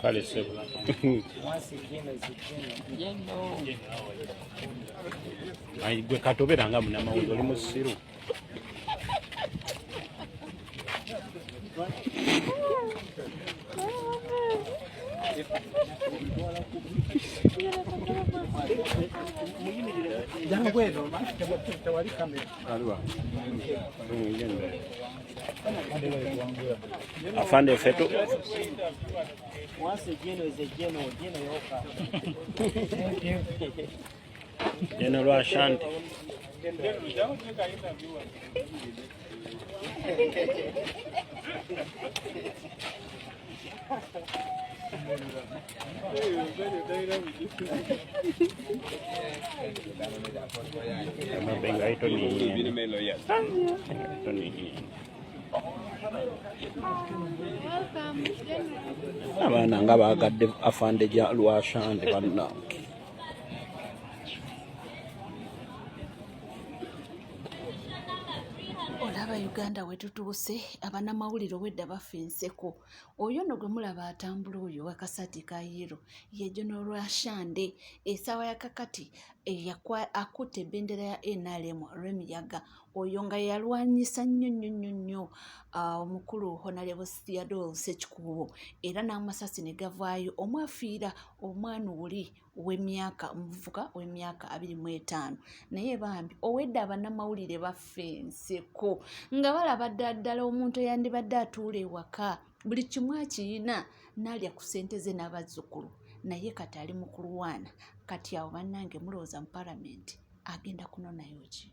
Kale sebo. Ai gwe katoberanga munamawulire oli musiru. Jangan gue dong, mas. Coba di kamera. Alwa. Afande fetu. Once a geno is a geno yoka. Jeno lwa Ashanti. Benga itu ni. Abaana nga bagadde afande ja lwa Ashanti bannange. Olaba Uganda wetutuuse abanamawulire wedda bafenseko. Oyo no gwe mulaba atambula oyo wakasati ka yero ye General Lwashande esawa ya kakati akutte bendera ya NRM Remiyaga oyo nga yalwanyisa nnyo omukulu Honorable Theodore Ssekikubo era n'amasasi ne gavaayo omwafiira omwana oli w'emyaka omuvubuka w'emyaka 25 naye bambi owedde abanamawulire bafenseko nga balaba ddala omuntu eyandibadde atuula ewaka buli kimu akiyina n'alya ku ssente ze n'abazzukulu naye kati ali mu kulwana kati awo bannange mulowooza mu palamenti agenda kunonayo ki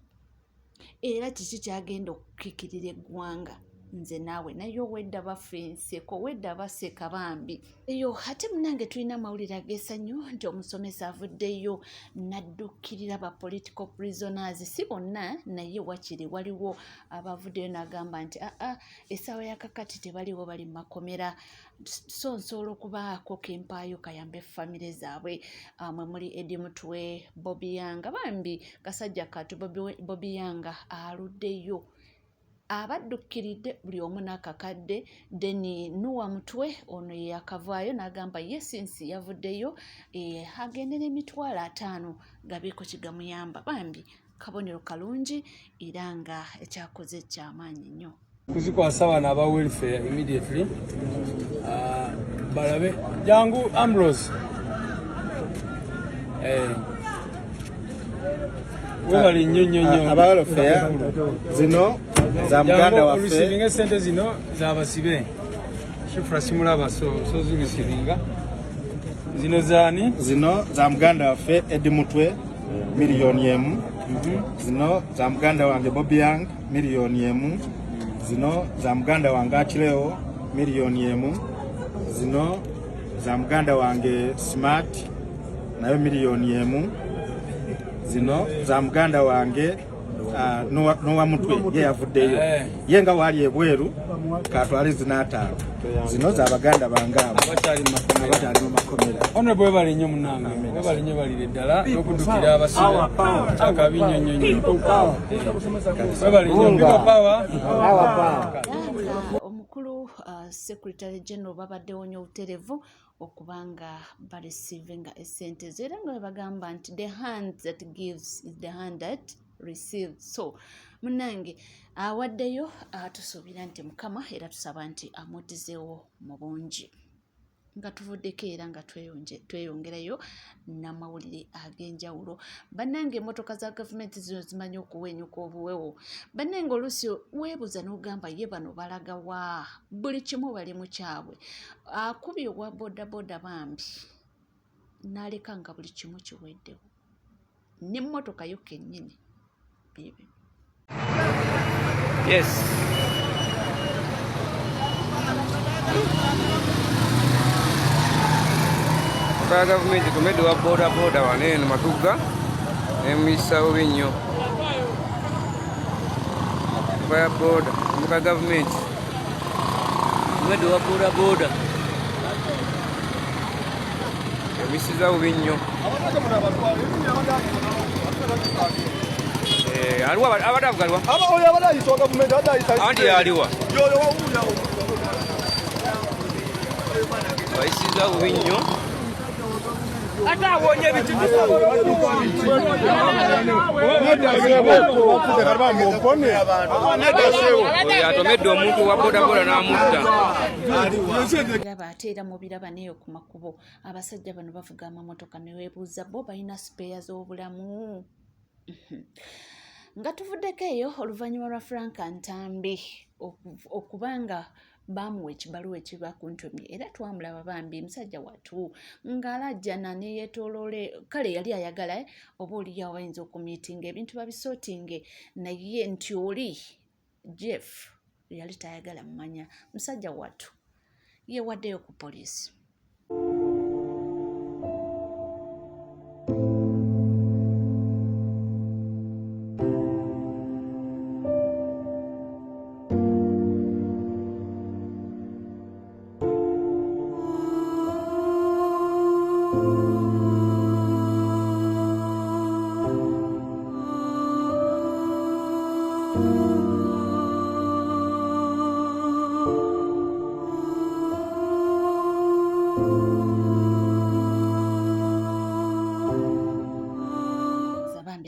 era kiki kyagenda okukikirira eggwanga nze naawe naye owedda bafenseko wedda baseka bambi eyo ate munange tulina amawulire ageessanyu nti omusomesa avuddeyo n'addukirira ba political prisoners si bonna naye wakiri waliwo abavuddeyo n'agamba nti essaawa ya kakati tebaliwo bali mu makomera so nsobola okubaako kempaayo kayambe famire zaabwe mwe muli Eddie Mutwe Bobby Yanga bambi kasajja katu Bobby Yanga aluddeyo abaddukiridde buli omu n'akakadde deni Nuwa Mutwe ono ye yakavaayo n'agamba yesinsi yavuddeyo agendera emitwalo 5 gabeeko kigamuyamba bambi kabonero kalungi era nga ekyakoze kyamaanyi nnyo kuzikwasa abaana aba welfare immediately balabe jangu Ambrose webali nnyo aba welfare zino za muganda waffe receiving sente zino zabasibe shifra simulaba so zireceiving zino zani zino za muganda waffe Eddie Mutwe miliyoni emu zino za muganda wange Bobby Yang miliyoni emu zino za muganda wange Achileo miliyoni emu zino za muganda wange Smart nayo miliyoni emu zino za muganda wange Nuwa Mutwe ye yavuddeyo ye nga wali ebweru katwali zinaataano zino za baganda bangabo abakyali mu makomera honorable bali nnyo munange bali nnyo balire ddala n'okudukira abasibe akabi nnyo bali nnyo power omukulu secretary general babaddewo nnyo obuterevu okubanga bareceiving essente zo era nga bagamba nti the hand that gives is the hand that receives. So munange awaddeyo tusuubira nti mukama era tusaba nti amuddizeewo mu bungi nga tuvuddeko era nga tweyongerayo n'amawulire ag'enjawulo bannange emmotoka za gavumenti zino zimanyi okuwenyuka obuwewo bannange oluusi weebuuza n'ogamba ye bano balaga wa buli kimu bali mu kyabwe akubye owa bodaboda bambi n'aleka nga buli kimu kiweddewo n'emmotoka yo kennyini bibi Yes. Kwa gavumenti komedo wa boda wane matuga emisawo binyo kwa boda kwa gavumenti komedo wa boda emisizawo binyo aliwa abadavugalwa oyo abadayisoga gavumenti adayisa andi aliwa bayisiza bubi nnyo. Atomedde omuntu wa bodaboda n'amutta. Ate era mubiraba neyo ku makubo abasajja bano bavuga amamotoka ne weebuuza bo balina sipeeya z'obulamu. Nga tuvuddeko eyo oluvannyuma lwa Frank Ntambi okubanga bamuwa ekibaluwa ekiba ku ntomye era twamulaba bambi musajja watu ng'alajjana ne yeetooloole kale yali ayagala oba oliyo awayinza okumiitinga ebintu babisootinge naye nti oli Jeff yali tayagala mumanya. Musajja watu yeewaddeyo ku poliisi.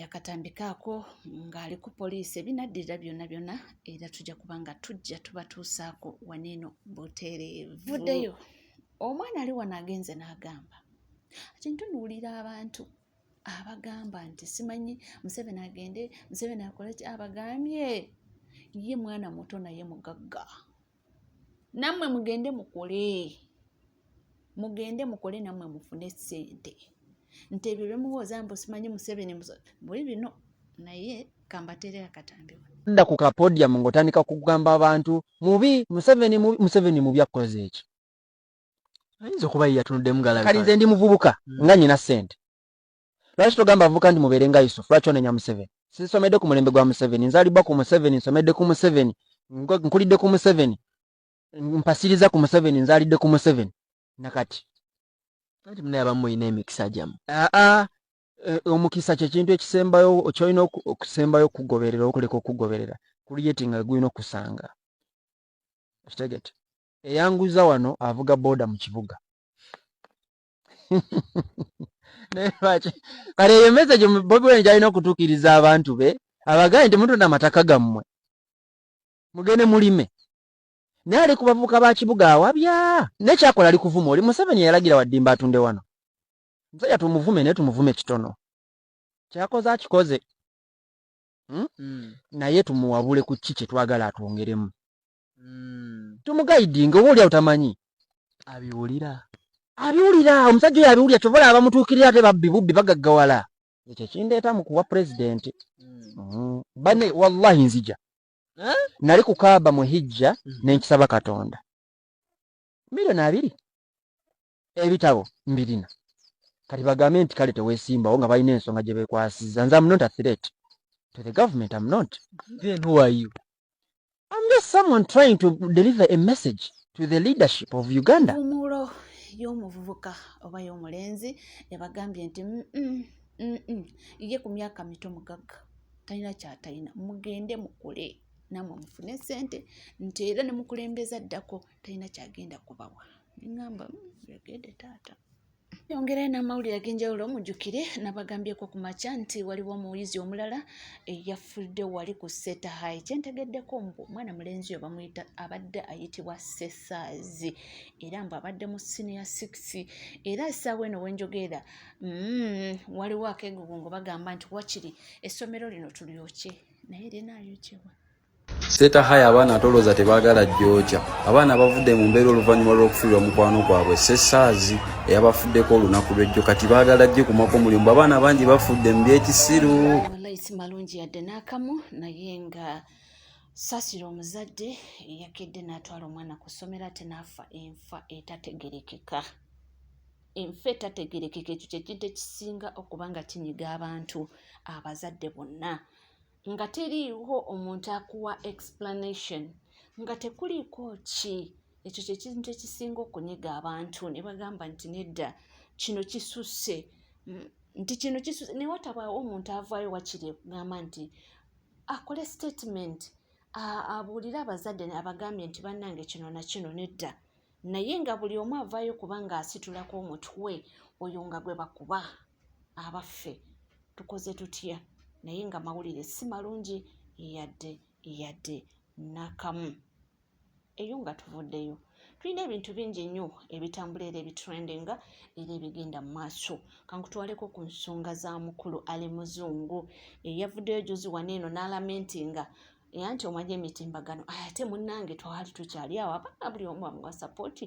Akatambikaako ng'ali ku poliisi ebinaddirira byonna era tujja kubanga tujja tubatuusaako waneeno buteereevu. Vuddeyo omwana ali wano agenze n'agamba ati ntunuulira abantu abagamba nti simanyi Museveni agende Museveni akole ki abagambye ye mwana muto naye mugagga nammwe mugende mukole nammwe mufune ssente nti ebyo byemuwooza mbu simanyi Museveni buli bino naye kambateere akatambiwa. Dda ku kapodium ng'otandika kugamba abantu mubi Museveni mubi akoze eki. Ayinza okuba yatunuddemu galabika. Kali nze ndi muvubuka nga nnyina ssente. Lwaki togamba avuka ndi mubeere nga Yusufu lwaki onenya Museveni? Sisomedde ku mulembe gwa Museveni, nzaalibwa ku Museveni, nsomedde ku Museveni, nkulidde ku Museveni, mpasiriza ku Museveni, nzaalidde ku Museveni. Nakati Ati muna abamu ina emikisa jamu. Omukisa kye kintu ekisembayo kyolina okusembayo okugoberera okuleka okugoberera kuliyetinga gwino okusanga. Kitegete eyanguza wano avuga boda mu kibuga. Kale eyo message Bobi Wine alina okutuukiriza abantu be abagaye nti mutunda amataka gammwe mugende mulime. Naye ali ku bavubuka ba kibuga awabya nekyakola ali kuvuma oli Museveni yalagira waddimba atunde wano. Musajja tumuvume naye tumuvume kitono. Kyakoze akikoze. Naye tumuwabule ku kiki twagala atwongeremu. Tumugaidinga oba oli awutamanyi. Abiwulira. Omusajja oyo abiwulira kyovola abamutuukirira ate babbi bubbi bagaggawala. Ekyo kindeeta mu kuwa pulezidenti. Bane wallahi nzija. Nali ku Kaaba mu hijja n'enkisaba Katonda. $2 ebitabo mbirina. Kati bagambe nti kale teweesimbawo nga balina ensonga gye beekwasiza. Nze I'm not a threat to the government. I'm not. Then who are you? I'm just someone trying to deliver a message to the leadership of Uganda. Umulo y'omuvubuka oba y'omulenzi yabagambye nti ye ku myaka mito mugagga talina ky'atalina mugende mukule namwe mufune ssente nti era ne mukulembeza addako talina kyagenda kubawa. Ngamba yagende taata. Yongera n'amawulire ag'enjawulo mujjukire nabagambyeko ku makya nti waliwo omuyizi omulala eyafudde wali ku Seta High. Kyentegeddeko mbu omwana mulenzi oyo bamuyita abadde ayitibwa Sesaazi era mbu abadde mu senior 6 era essaawa eno wenjogera waliwo akeegugungo bagamba nti wakiri essomero lino tulyokye naye linaayokyebwa. Seta High abaana atolooza tebaagala jjooja. Abaana bavudde mu mbeera oluvannyuma lw'okufiirwa mukwano gwabwe Sesaazi eyabafuddeko olunaku lw'ejjo kati baagala jje kumako mulimu. Abaana bangi bafudde mu byekisiru. Wallahi si malungi yadde n'akamu naye nga Saasira omuzadde yakedde n'atwala omwana ku ssomero ate n'afa enfa etategerekeka. Enfa etategerekeka ekyo kye kintu ekisinga okuba nga kinyiga abantu abazadde bonna. Nga teriiwo omuntu akuwa explanation nga tekuliiko ki ekyo kye kintu ekisinga okunyiga abantu ne bagamba nti nedda kino kisusse nti kino kisusse ne watabaawo omuntu avaayo wakiri okugamba nti akole statement abuulire abazadde abagambye nti bannange kino na kino nedda naye nga buli omu avaayo kubanga asitulako omutwe oyo nga gwe bakuba abaffe tukoze tutya naye nga mawulire si malungi yadde nakamu eyo nga tuvuddeyo tulina ebintu bingi nnyo ebitambula era ebitrendinga era ebigenda mu maaso kankutwaleko ku nsonga za mukulu Ali Muzungu eyavuddeyo juzi wano eno n'alamentinga anti omanye emitimbagano ate munnange twali tukyali awo abaana buli omu amuwa sapooti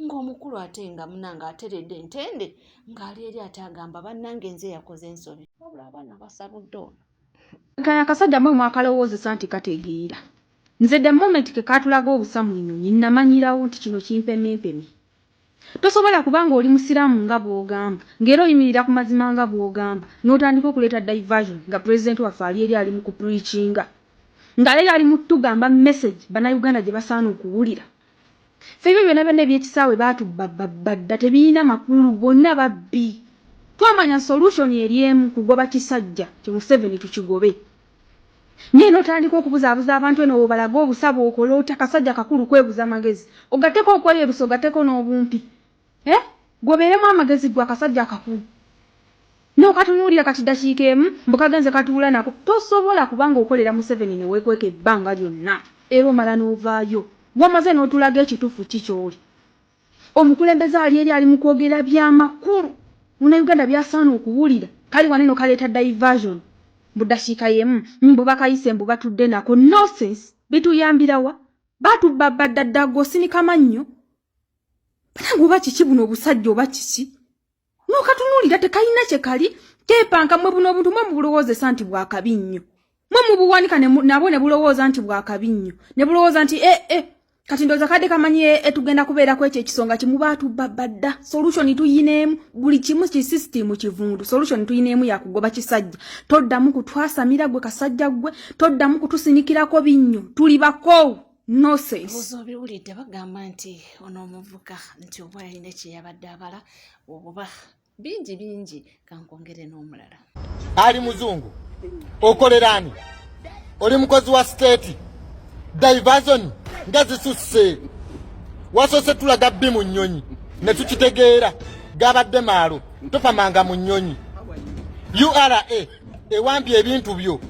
ng'omukulu ate nga munnange ateredde entende ng'ali eri ate agamba bannange nze yakoze ensobi wabula abaana basaludde ono kaya akasajja mwe mwakalowoozesa nti kategeera nze the moment ke katulaga obusa mu nnyonyi nnamanyirawo nti kino kimpemempemi tosobola kubanga oli musiraamu nga bw'ogamba ng'era oyimirira ku mazima nga bw'ogamba n'otandika okuleeta diversion nga pulezidenti waffe ali eri ali mu kupreachinga ng'aleero ali mu tugamba message bannayuganda gye basaana okuwulira ffe ebyo byonna byonna ebyekisaawe baatubba tebirina makulu bonna babbi twamanya solution eri emu kugoba kisajja kye Museveni tukigobe naye n'otandika okubuzaabuza abantu eno bw'obalaga obusaba okola otya kasajja kakulu kwebuza amagezi ogatteko okweyerusa ogatteko n'obumpi gobeeremu amagezi gwe akasajja akakulu n'okatunuulira kati ddakiika emu mbukagenze katuula nako tosobola kubanga okolera Museveni ne weekweka ebbanga lyonna era omala n'ovaayo wamaze n'otulaga ekituufu kikyoli omukulembeze ali eri ali mu kwogera by'amakulu Munnayuganda byasaana okuwulira kali waneno kaleeta diversion buddakiika yemu mbu bakayise mbu batudde nako nonsense bituyambirawa batubba baddaddago sinika mannyo banange oba kiki buno obusajja oba kiki n'okatunuulira tekalina kye kali keepanka mwe buno obuntu mwe mubulowoozesa nti bwakabi nnyo mwe mubuwanika nabo ne bulowooza nti bwakabi nnyo ne bulowooza nti kati ndowooza kadde kamanyi tugenda kubeerako ekyo ekisonga kimu baatubba badda solution tuyineemu buli kimu ki system kivundu solution tuyineemu yakugoba kisajja toddamu kutwasamira gwe kasajja gwe toddamu kutusinikirako binnyo tuli bakoowu nonsense obuzo biwulidde bagamba nti ono omuvuka nti oba yalina kyeyabadde abala oba bingi kankongere n'omulala Ali Muzungu okolerani oli mukozi wa state diversion nga zisusse wasose tulaga bbi mu nnyonyi ne tukitegeera gabadde maalo topamanga mu nnyonyi URA ewambye ebintu byo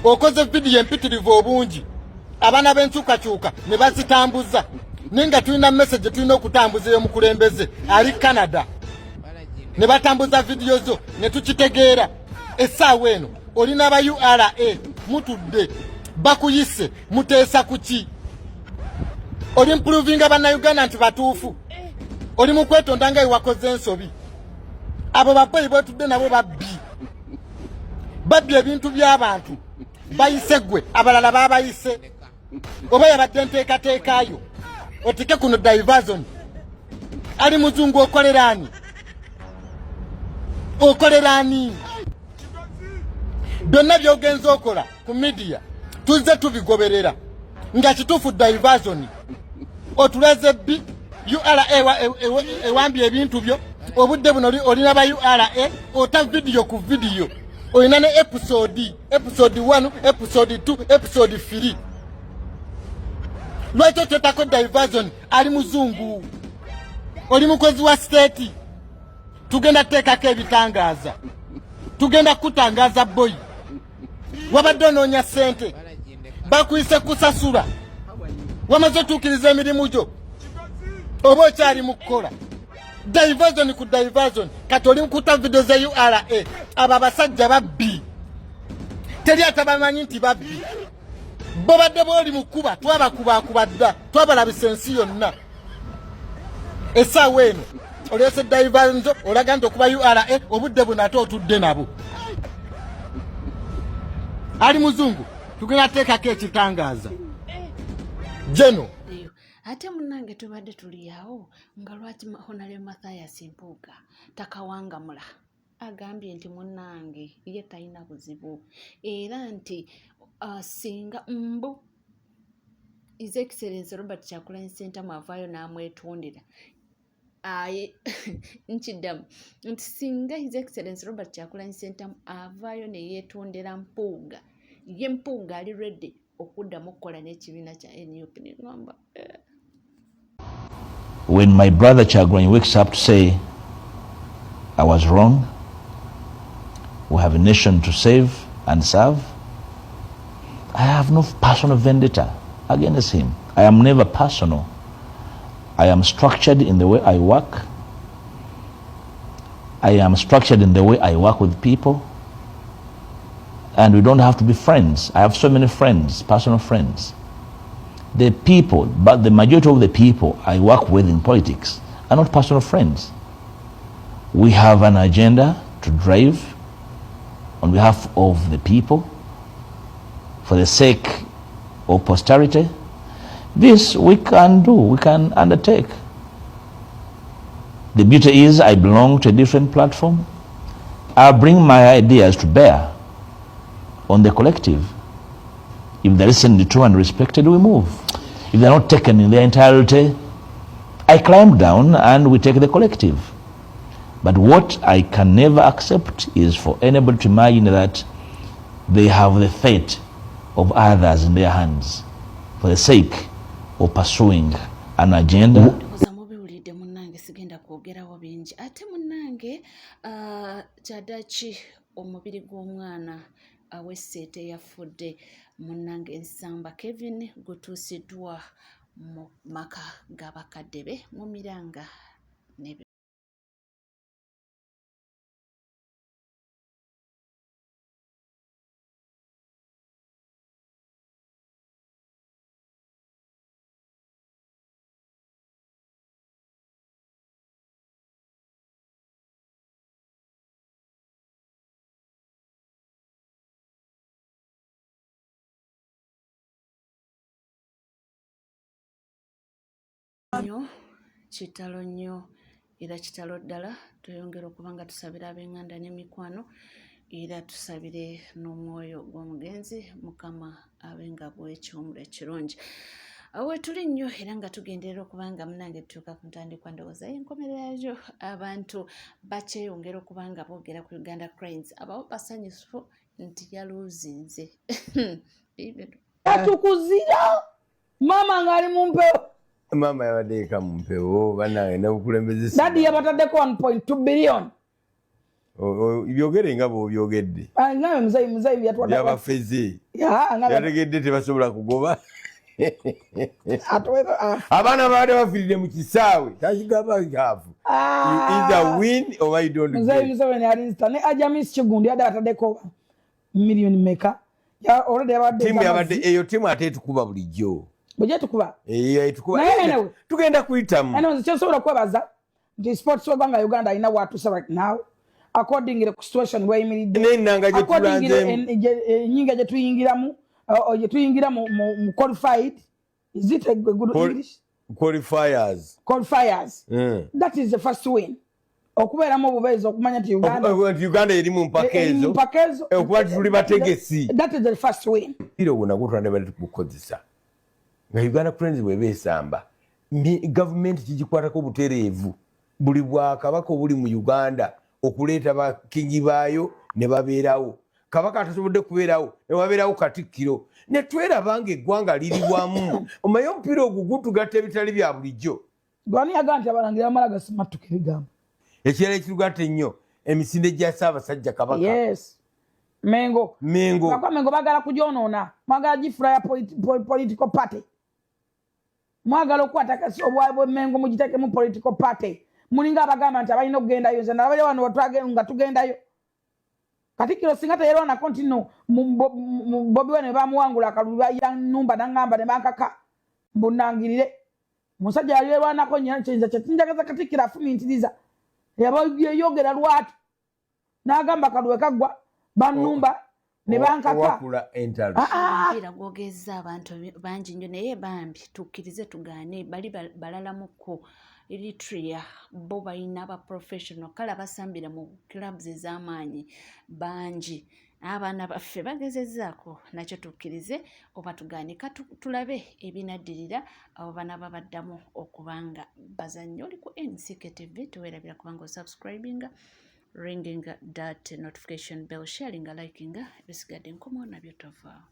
okoze vidiyo empitirivu obungi abaana b'enkyukakyuka ne bazitambuza ninga tulina message tulina okutambuza ey'omukulembeze ali Canada ne batambuza vidiyo zo ne tukitegeera essaawa eno olina aba URA mutudde bakuyise muteesa kuki oli improvinga bannayuganda nti batuufu oli mu kwetonda nga ewakoze ensobi abo baboyi bwetudde nabo babbi ebintu by'abantu bayise gwe abalala babayise oba yabadde nteekateekaayo otike kuno diversion Ali Muzungu okolerani byonna by'ogenza okola ku media tuzze tubigoberera nga kituufu diversion otuleze bbi URA ewambye ebintu byo obudde buno olina ba URA ota video ku video olina ne episode 1 episode 2 episode 3 lwaki oteetako diversion Ali Muzungu oli mukozi wa state tugenda kuteekako ebitangaaza tugenda kutangaza boy wabadde onoonya ssente bakuyise kusasula wamaze otuukiriza emirimu gyo oba okyali mu kukola diversion ku diversion kati oli mukuta video za URA abo abasajja babbi teri atabamanyi nti babbi bo badde booli mukuba twabakubakuba dda twabalabisa ensi yonna essaawa eno oleese diversion olaga nti okuba URA obudde buno ate otudde nabo Ali Muzungu tugenda teekako ekitangaaza jeno ate munnange tubadde tuli awo nga lwaki Honale Mathias Mpuuga takawangamula agambye nti munnange ye talina buzibu era nti singa mbu His Excellency Robert Kyagulanyi Ssentamu avaayo n'amwetondera nkiddamu nti singa His Excellency Robert Kyagulanyi Ssentamu avaayo ne yeetondera Mpuuga ye Mpuuga ali ready okuddamu okukola n'ekibiina kya NUP n'engamba when my brother Kyagulanyi wakes up to say, I was wrong, we have a nation to save and serve, I have no personal vendetta against him. I am never personal. I am structured in the way I work. I am structured in the way I work with people. And we don't have to be friends. I have so many friends, personal friends. The people, but the majority of the people I work with in politics are not personal friends. We have an agenda to drive on behalf of the people for the sake of posterity. This we can do, we can undertake. The beauty is I belong to a different platform. I bring my ideas to bear on the collective. If they're listened to and respected, we move. If they're not taken in their entirety, I climb down and we take the collective. But what I can never accept is for anybody to imagine that they have the fate of others in their hands for the sake of pursuing an agenda. Sigenda kwogerawo bingi ate munnange kyadaki omubiri gw'omwana aw'esseete yafudde munnange ensamba Kevin gutuusiddwa mu maka g'abakadde be mu Miranga ne nnyo kitalo nnyo era kitalo ddala. Tweyongera okuba nga tusabira ab'enganda n'emikwano era tusabire n'omwoyo gw'omugenzi Mukama abe nga bw'ekiwumula ekirungi awe tuli nnyo era nga tugenderera okuba nga munnange tutuuka ku ntandikwa ndowooza y'enkomerera yayo. Abantu bakyeyongera okuba nga boogera ku Uganda Cranes abawo basanyufu nti yaluuzinze atukuzira mama ng'ali mu mpewo. Mama yabadde mu mpewo bannange n'obukulembeze dadi yabataddeko 1.2 billion. Byogere nga bw'obyogedde nawe muzayi byabafeze yategedde tebasobola kugoba abaana baade bafiiridde mu kisaawe takigamba kaavu either win or you don't muzayi Museveni alinsta ne Ajamis Kigundi yadde bataddeko million meka already yabadde timu yabadde eyo timu ate etukuba bulijjo bujje tukuba tugenda kuyitamu nze kyensobola kwebaza nti sports webanga Uganda alina watuuse right now according to the situation weyimiridde n'ennanga gye tulanzeemu ennyinga gye tuyingira mu qualified. Is it a good English? Qualifiers. That is the first win. Okubeeramu obubeezi okumanya nti Uganda eri mu mpakeezo okuba tuli bategesi. That is the first win. Ogwo nagwo tulande bali tukukozesa nga Uganda Cranes bw'eba esamba gavumenti kigikwatako butereevu buli bwakabaka obuli mu Uganda okuleeta bakingi baayo ne babeerawo. Kabaka atasobodde kubeerawo ne wabeerawo Katikkiro ne tweraba ng'eggwanga liri wamu. Omanyi omupiira ogwo gutugatta ebitali bya bulijjo. Gwani yagaa nti abalangira bamala gasimatuka ebigambo. Ekirala ekirugatta ennyo emisinde gya Ssaabasajja Kabaka. Yes. Mengo bagala kugyonoona mwagala gifula ya political party. Mwagala okukwata obwabwe Mengo mugiteekemu political party. Mulinga abagamba nti abalina okugendayo nze nalabale wano nga tugendayo. Katikkiro singa teyerwanako nti nno Bobi Wine bamuwangula akalulu yanumba n'angamba ne bankaka mbunangirire. Musajja yali yerwanako nnyo kyenza kyetinjagaza Katikkiro afumintiriza. Yayogera lwatu n'agamba akalulu kaggwa bannumba ne bankaka. Omupiira gwogezza abantu bangi nnyo naye bambi tukkirize tugaane bali balalamuko Eritrea bo balina aba professional kale abasambira mu clubs ez'amaanyi bangi. Abaana baffe bagezezzaako nakyo tukkirize oba tugaane tulabe ebinaddirira abo bana babaddamu okubanga bazannyo oli ku NCK TV tuweerabira kubanga osubscribinga ringing that notification bell sharinga likinga bisigadde nkomo nabyo tova.